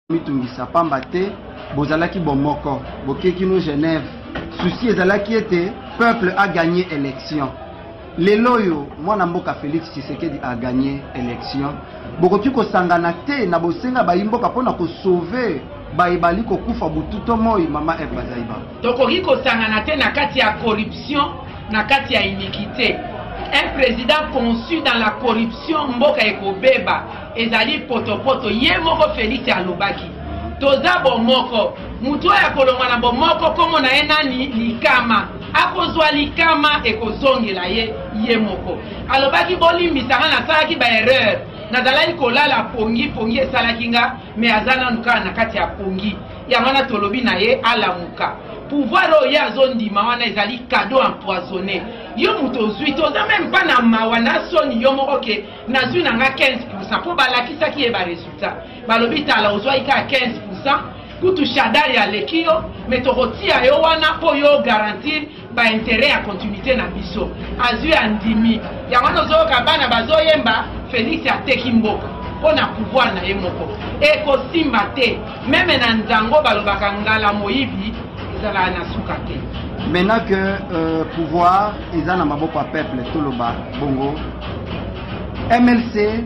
mitungisa pamba te bozalaki bomoko bokeki no Genève souci ezalaki ete peuple a gagné élection lelo yo mwana mboka Félix Tshisekedi a gagné élection bokoki kosangana te na bosenga bayimboka pona ko sauver baibali ko kufa bututo moi mama Eva Zaiba tokoki kosangana te na kati ya corruption na kati ya iniquité. Un président conçu dans la corruption mboka ekobeba ezali potopoto ye moko Félix alobaki toza bomoko mutu ya kolonga na bomoko komo na enani likama akozwa likama ekozongela ye moko alobaki bolimbisanga na salaki ba erreur nazalaki kolala pongi esalaki nga me azana nuka na kati ya pongi ya wana tolobi na ye alamuka pouvoir oyo azondima wana ezali cadeau empoisonné yo muto zwi toza même pas na mawana soni yo moko ke nazwi nanga 15% po balakisaki ye ba résultat balobi tala ozwa ika 15% kutu shadari ya lekio me tokotia yo wana po yo garantir ba intérêt ya continuité na biso azwi andimi ya wana ozoyoka bana bazoyemba Félix ateki mboka pona pouvoir na ye moko ekosimba te meme na nzango balobaka ngala moyibi ezala na suka te. Maintenant que pouvoir eza na maboko ya peuple toloba bongo MLC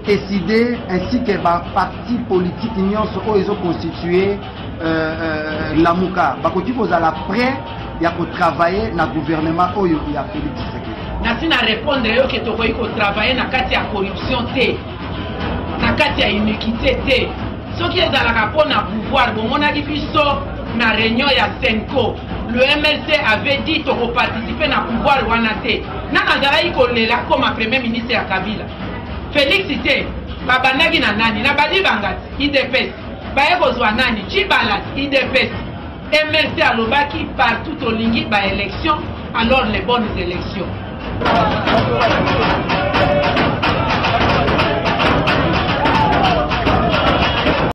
décidé ainsi que ba parti politique nyonso oyo ezo constituer lamuka bakoki kozala prêt ya ko travailler na gouvernement oyo ya Félix Tshisekedi. Nasi na répondre yo ke tokoki ko travailler na kati ya corruption te na kati ya iniquité te soki ezalaka pona pouvoir bomonaki biso na réunion ya Senko le MLC avait dit toko participer na pouvoir wana te na nazalaki kolela comme premier ministre ya Kabila Félix te babandaki na nani na balibangati IDPS baye kozwa nani Chibalat IDPS MLC alobaki partout olingi ba élection alors les bonnes élections.